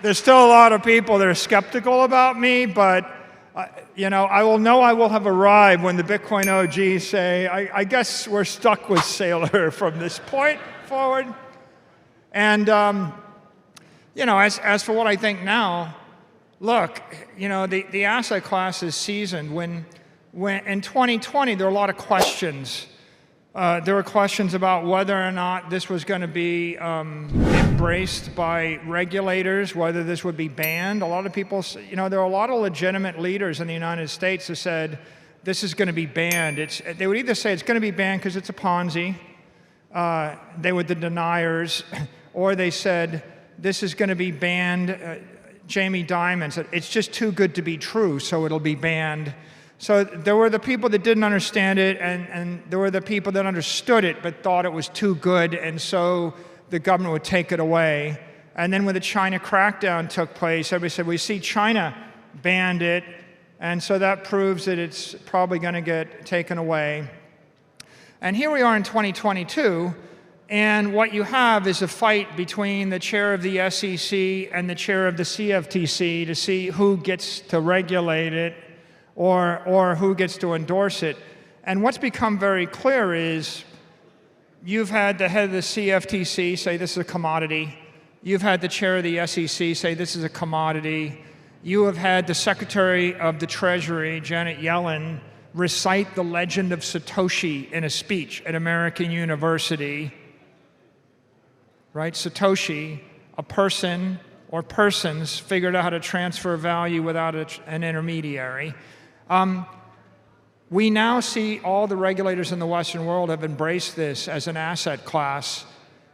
there's still a lot of people that are skeptical about me, but I will have arrived when the Bitcoin OGs say, I guess we're stuck with Saylor from this point forward. And as for what I think now, look, the asset class is seasoned. When in 2020, there were a lot of questions. There were questions about whether or not this was going to be embraced by regulators, whether this would be banned. A lot of people, there are a lot of legitimate leaders in the United States who said this is going to be banned. They would either say it's going to be banned because it's a Ponzi, they were the deniers, or they said this is going to be banned. Jamie Dimon said it's just too good to be true, so it'll be banned. So there were the people that didn't understand it, and there were the people that understood it but thought it was too good, and so the government would take it away. And then when the China crackdown took place, everybody said, we see China banned it, and so that proves that it's probably going to get taken away. And here we are in 2022, and what you have is a fight between the chair of the SEC and the chair of the CFTC to see who gets to regulate it, or who gets to endorse it. And what's become very clear is you've had the head of the CFTC say this is a commodity. You've had the chair of the SEC say this is a commodity. You have had the Secretary of the Treasury, Janet Yellen, recite the legend of Satoshi in a speech at American University. Right? Satoshi, a person or persons figured out how to transfer value without an intermediary. We now see all the regulators in the Western world have embraced this as an asset class.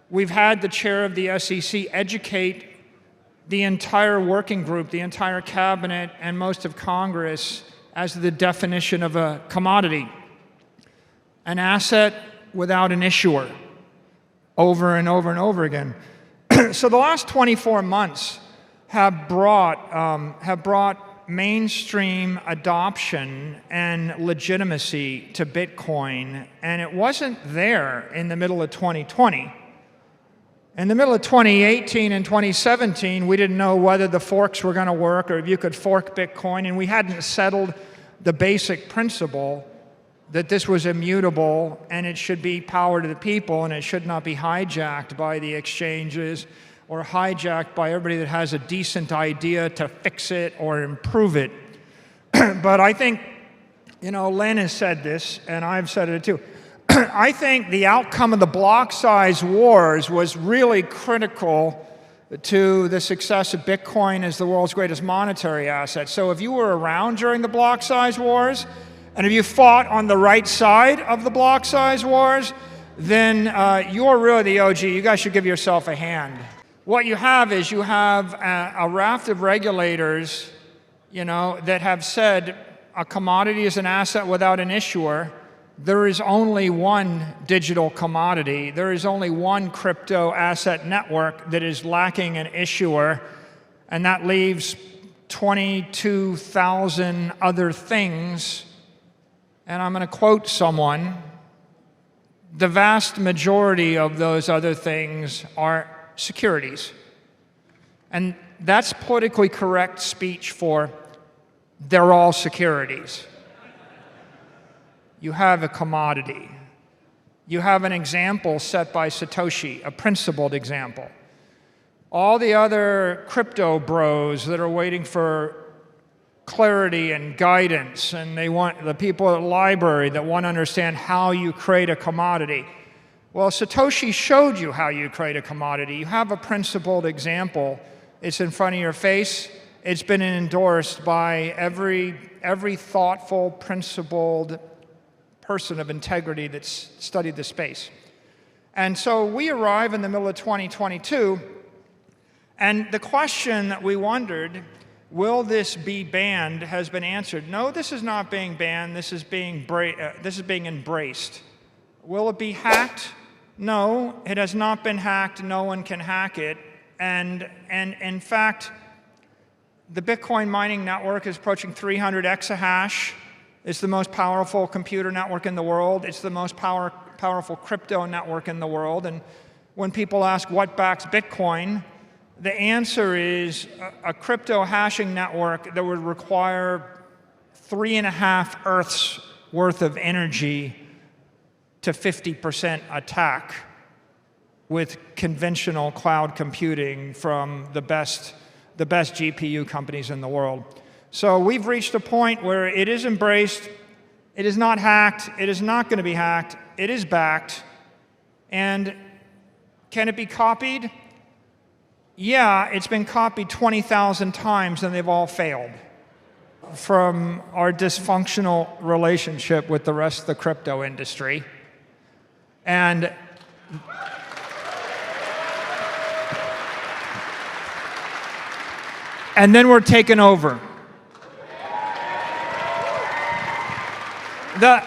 We've had the chair of the SEC educate the entire working group, the entire cabinet, and most of Congress as the definition of a commodity. An asset without an issuer, over and over and over again. So the last 24 months have brought mainstream adoption and legitimacy to Bitcoin, and it wasn't there in the middle of 2020. In the middle of 2018 and 2017, we didn't know whether the forks were going to work or if you could fork Bitcoin, and we hadn't settled the basic principle that this was immutable and it should be power to the people and it should not be hijacked by the exchanges or hijacked by everybody that has a decent idea to fix it or improve it. But I think, Lynn has said this, and I've said it too. I think the outcome of the block size wars was really critical to the success of Bitcoin as the world's greatest monetary asset. So if you were around during the block size wars, and if you fought on the right side of the block size wars, then you're really the OG. You guys should give yourself a hand. What you have is a raft of regulators, that have said a commodity is an asset without an issuer. There is only one digital commodity. There is only one crypto asset network that is lacking an issuer, and that leaves 22,000 other things. And I'm going to quote someone. The vast majority of those other things are securities. And that's politically correct speech for they're all securities. You have a commodity. You have an example set by Satoshi, a principled example. All the other crypto bros that are waiting for clarity and guidance, and they want the people at the library that want to understand how you create a commodity. Well, Satoshi showed you how you create a commodity. You have a principled example. It's in front of your face. It's been endorsed by every thoughtful, principled person of integrity that's studied the space. And so we arrive in the middle of 2022, and the question that we wondered, will this be banned, has been answered. No, this is not being banned. This is being embraced. Will it be hacked? No, it has not been hacked. No one can hack it. And in fact, the Bitcoin mining network is approaching 300 exahash. It's the most powerful computer network in the world. It's the most powerful crypto network in the world. And when people ask what backs Bitcoin, The answer is a crypto hashing network that would require 3.5 Earths worth of energy to 50% attack with conventional cloud computing from the best GPU companies in the world. So we've reached a point where it is embraced, it is not hacked, it is not going to be hacked, it is backed. And can it be copied? Yeah, it's been copied 20,000 times and they've all failed from our dysfunctional relationship with the rest of the crypto industry. And then we're taken over. The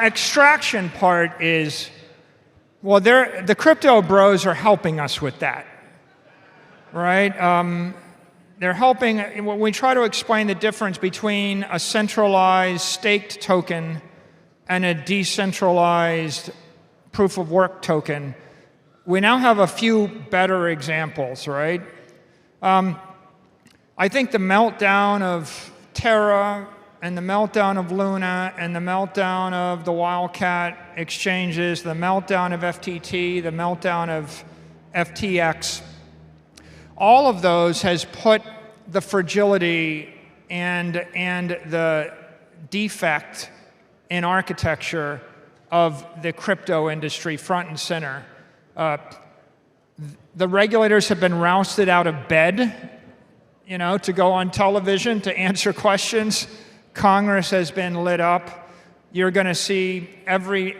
extraction part is, well, the crypto bros are helping us with that, right? They're helping. When we try to explain the difference between a centralized staked token and a decentralized proof of work token, we now have a few better examples, right? I think the meltdown of Terra and the meltdown of Luna and the meltdown of the Wildcat exchanges, the meltdown of FTT, the meltdown of FTX, all of those has put the fragility and the defect in architecture of the crypto industry front and center. The regulators have been rousted out of bed, you know, to go on television to answer questions. Congress has been lit up. You're going to see every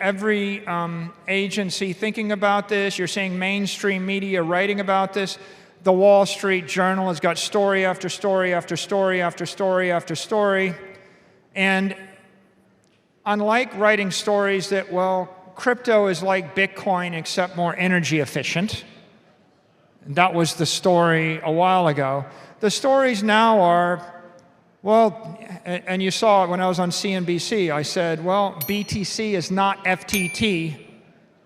agency thinking about this. You're seeing mainstream media writing about this. The Wall Street Journal has got story after story after story after story after story. And unlike writing stories that, well, crypto is like Bitcoin except more energy efficient, that was the story a while ago. The stories now are, well, and you saw it when I was on CNBC, I said, well, BTC is not FTT,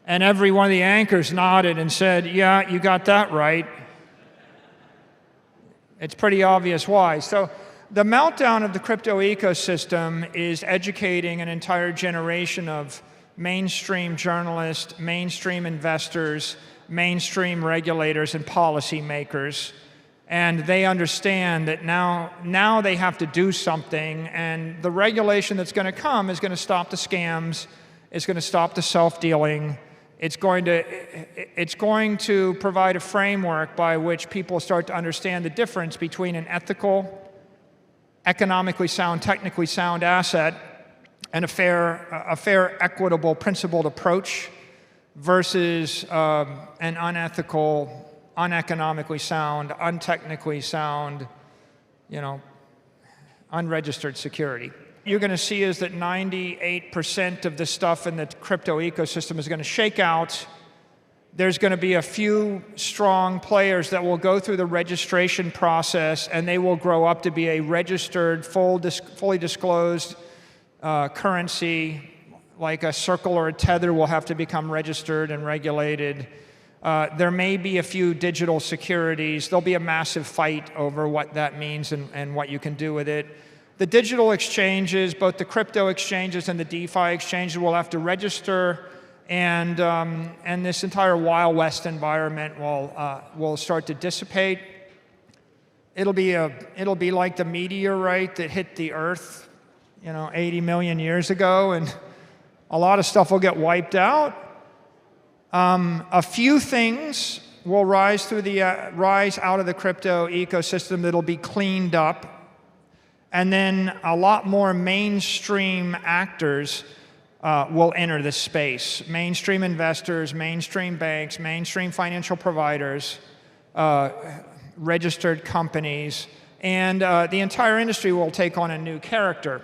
and every one of the anchors nodded and said, yeah, you got that right. It's pretty obvious why. So the meltdown of the crypto ecosystem is educating an entire generation of mainstream journalists, mainstream investors, mainstream regulators and policymakers. And they understand that now they have to do something, and the regulation that's going to come is going to stop the scams, it's going to stop the self-dealing, it's going to provide a framework by which people start to understand the difference between an ethical, economically sound, technically sound asset and a fair, equitable, principled approach versus an unethical, uneconomically sound, untechnically sound, you know, unregistered security. You're going to see is that 98% of the stuff in the crypto ecosystem is going to shake out. There's going to be a few strong players that will go through the registration process, and they will grow up to be a registered, fully disclosed currency, like a Circle or a Tether will have to become registered and regulated. There may be a few digital securities. There'll be a massive fight over what that means and what you can do with it. The digital exchanges, both the crypto exchanges and the DeFi exchanges, will have to register, and this entire Wild West environment will start to dissipate. It'll be like the meteorite that hit the Earth, 80 million years ago, and a lot of stuff will get wiped out. A few things will rise out of the crypto ecosystem that'll be cleaned up, and then a lot more mainstream actors will enter this space. Mainstream investors, mainstream banks, mainstream financial providers, registered companies, and the entire industry will take on a new character.